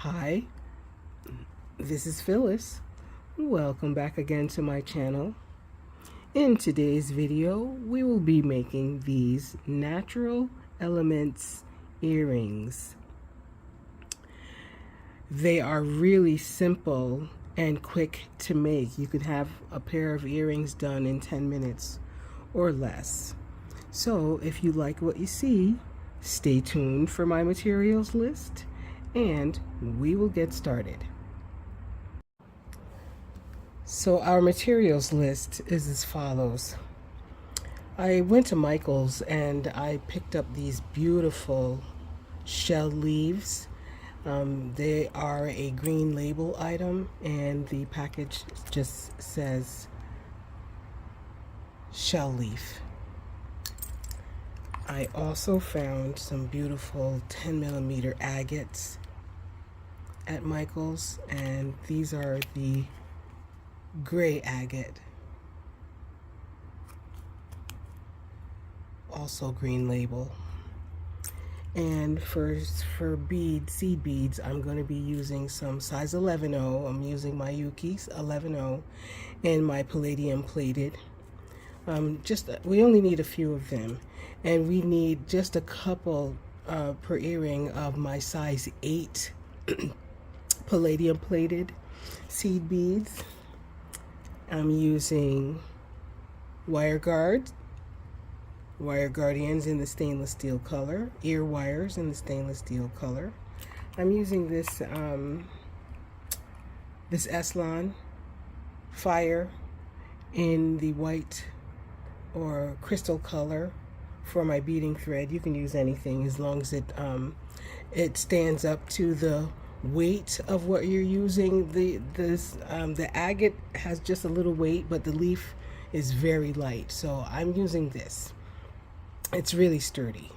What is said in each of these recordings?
Hi, this is Phyllis. Welcome back again to my channel. In today's video, we will be making these natural elements earrings. They are really simple and quick to make. You could have a pair of earrings done in 10 minutes or less. So if you like what you see, stay tuned for my materials list and we will get started. So our materials list is as follows. I went to Michael's and I picked up these beautiful shell leaves. They are a green label item and the package just says shell leaf. I also found some beautiful 10mm agates at Michael's, and these are the gray agate, also green label. And for seed beads, I'm going to be using some size 11/0. I'm using my Yuki's 11/0 and my palladium plated. We only need a few of them, and we need just a couple per earring of my size 8 palladium plated seed beads. I'm using wire guardians in the stainless steel color, ear wires in the stainless steel color. I'm using this this Eslon fire in the white or crystal color for my beading thread. You can use anything as long as it stands up to the weight of what you're using. The agate has just a little weight, but the leaf is very light, so I'm using this. It's really sturdy.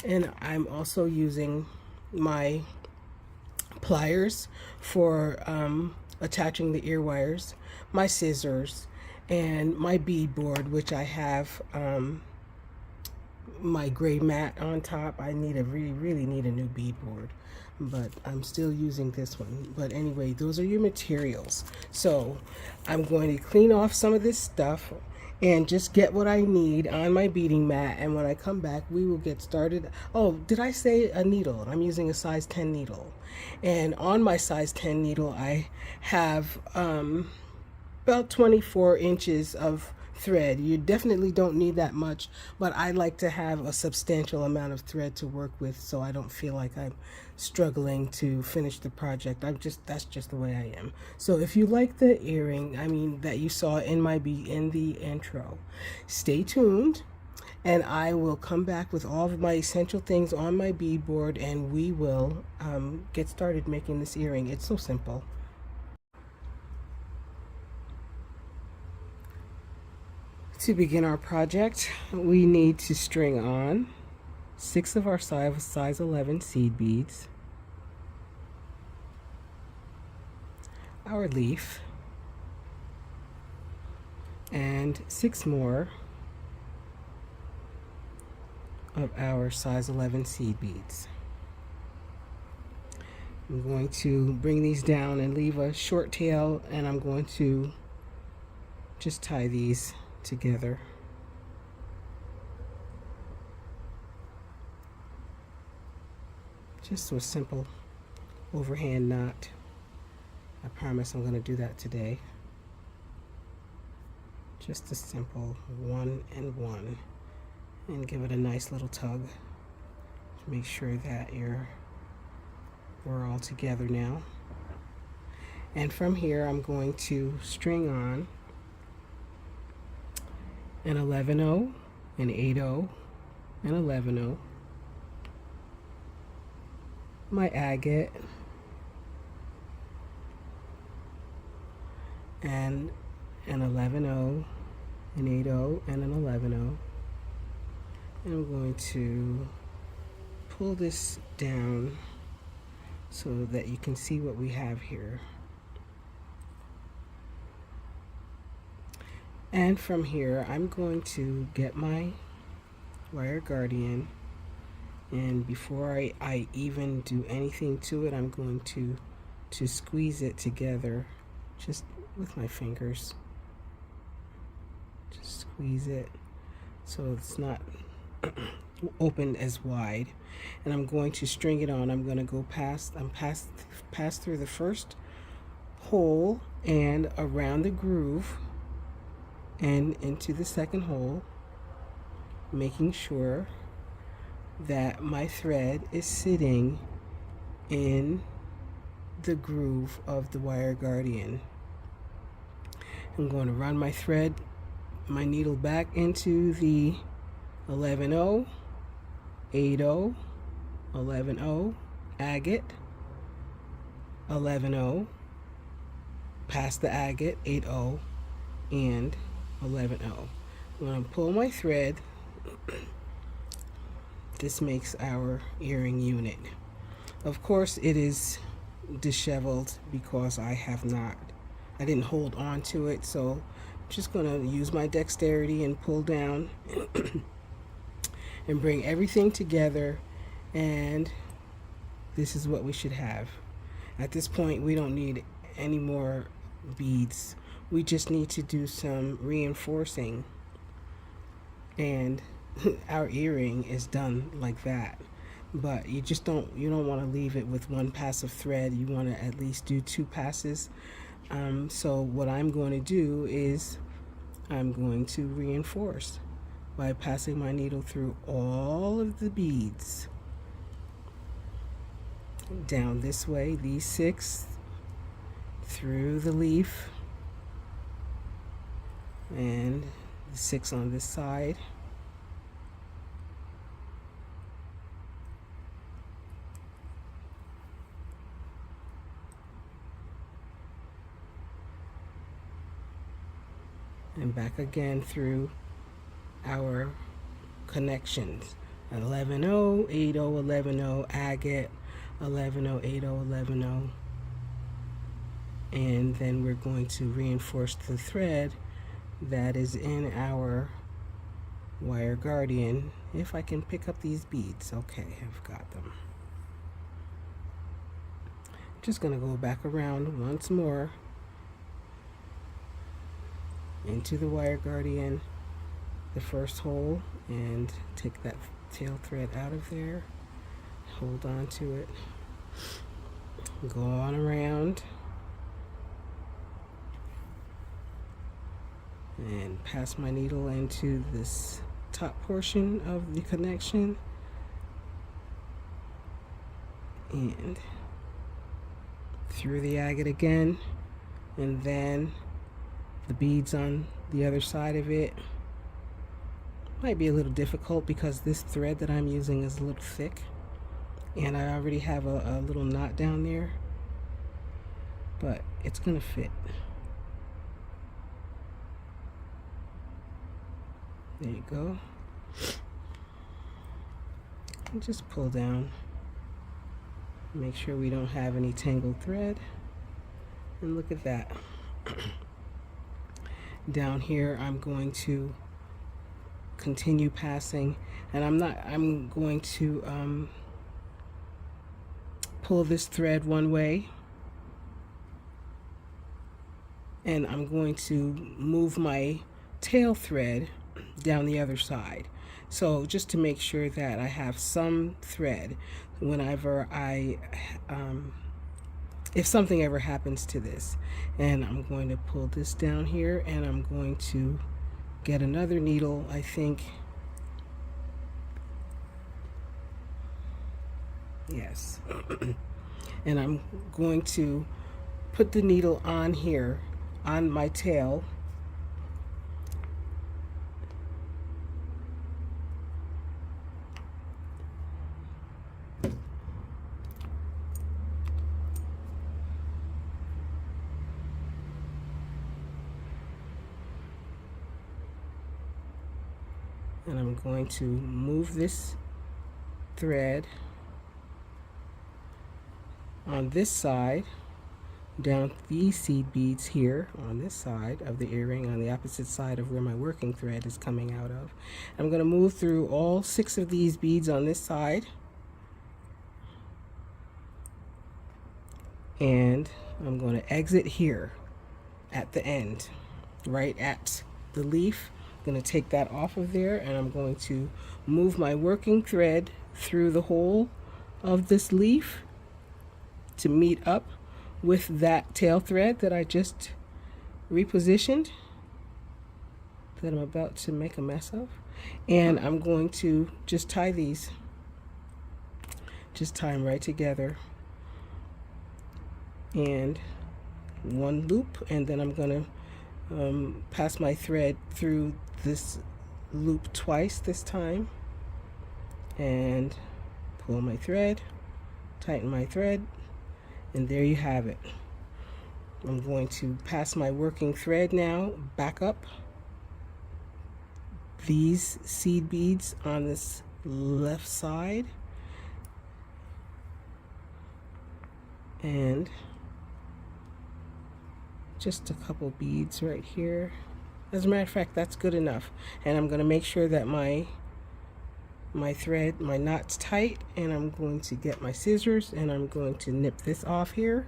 And I'm also using my pliers for attaching the ear wires, my scissors, and my bead board, which I have my gray mat on top. I really need a new bead board, but I'm still using this one. But anyway, those are your materials. So I'm going to clean off some of this stuff and just get what I need on my beading mat, and when I come back we will get started. Oh, did I say a needle? I'm using a size 10 needle, and on my size 10 needle I have about 24 inches of thread. You definitely don't need that much, but I like to have a substantial amount of thread to work with so I don't feel like I'm struggling to finish the project. That's just the way I am. So if you like the earring, that you saw in the intro, stay tuned and I will come back with all of my essential things on my bead board, and we will get started making this earring. It's so simple. To begin our project, we need to string on 6 of our size 11 seed beads, our leaf, and 6 more of our size 11 seed beads. I'm going to bring these down and leave a short tail, and I'm going to just tie these together. Just a simple overhand knot. I promise I'm going to do that today. Just a simple 1 and 1, and give it a nice little tug to make sure that we're all together now. And from here I'm going to string on an 11/0, an 8/0, an 11/0, my agate, and an 11/0, an 8/0, and an 11/0. And I'm going to pull this down so that you can see what we have here. And from here I'm going to get my wire guardian And before I even do anything to it, I'm going to squeeze it together just with my fingers. Just squeeze it so it's not open as wide. And I'm going to string it on. I'm going to go pass through the first hole and around the groove and into the second hole, making sure that my thread is sitting in the groove of the wire guardian. I'm going to run my thread, my needle back into the 11-0, 8-0, 11-0, agate, 11-0, past the agate, 8-0, and 11-0. I'm going to pull my thread. This makes our earring unit. Of course, it is disheveled because I didn't hold on to it, so I'm just going to use my dexterity and pull down and bring everything together, and this is what we should have. At this point, we don't need any more beads. We just need to do some reinforcing, and our earring is done like that. But you don't want to leave it with one pass of thread. You want to at least do 2 passes. So what I'm going to do is I'm going to reinforce by passing my needle through all of the beads down this way, these 6 through the leaf, and the 6 on this side, and back again through our connections. 11-0, 8-0, 11-0, agate, 11-0, 8-0, 11-0. And then we're going to reinforce the thread that is in our wire guardian. If I can pick up these beads. Okay, I've got them. Just gonna go back around once more into the wire guardian, the first hole, and take that tail thread out of there, hold on to it, go on around, and pass my needle into this top portion of the connection, and through the agate again, and then the beads on the other side of it. Might be a little difficult because this thread that I'm using is a little thick, and I already have a little knot down there, but it's gonna fit. There you go. And just pull down. Make sure we don't have any tangled thread. And look at that. Down here, I'm going to continue passing, and I'm going to pull this thread one way, and I'm going to move my tail thread down the other side. So just to make sure that I have some thread whenever if something ever happens to this. And I'm going to pull this down here, and I'm going to get another needle, I think. Yes. And I'm going to put the needle on here, on my tail. And I'm going to move this thread on this side down these seed beads here on this side of the earring, on the opposite side of where my working thread is coming out of. I'm going to move through all 6 of these beads on this side, and I'm going to exit here at the end, right at the leaf. I'm going to take that off of there, and I'm going to move my working thread through the hole of this leaf to meet up with that tail thread that I just repositioned, that I'm about to make a mess of. And I'm going to just tie these, just tie them right together, and one loop, and then I'm going to pass my thread through this loop twice this time, and pull my thread, tighten my thread, and there you have it. I'm going to pass my working thread now back up these seed beads on this left side, and just a couple beads right here. As a matter of fact, that's good enough. And I'm going to make sure that my thread, my knot's tight, and I'm going to get my scissors and I'm going to nip this off here.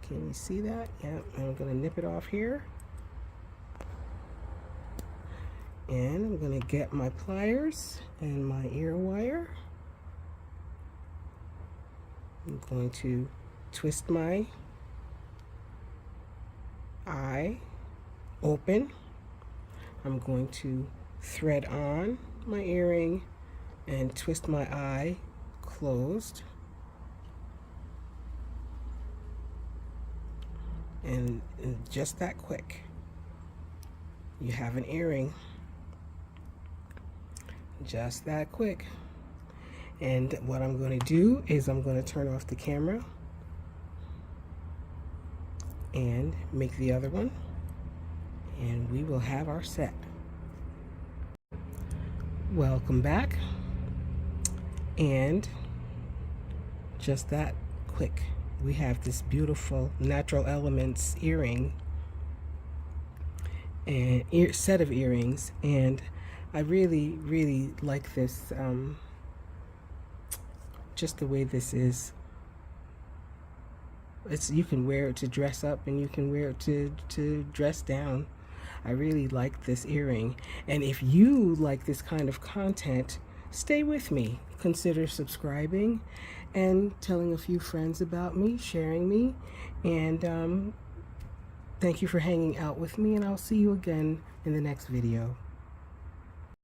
Can you see that? Yeah, I'm going to nip it off here. And I'm going to get my pliers and my ear wire. I'm going to twist my eye open. I'm going to thread on my earring and twist my eye closed. And just that quick, you have an earring. Just that quick. And what I'm going to do is I'm going to turn off the camera and make the other one, and we will have our set. Welcome back. And just that quick, we have this beautiful natural elements earring and set of earrings, and I really like this, just the way this is. You can wear it to dress up, and you can wear it to dress down. I really like this earring, and if you like this kind of content, stay with me. Consider subscribing and telling a few friends about me, sharing me, and thank you for hanging out with me, and I'll see you again in the next video.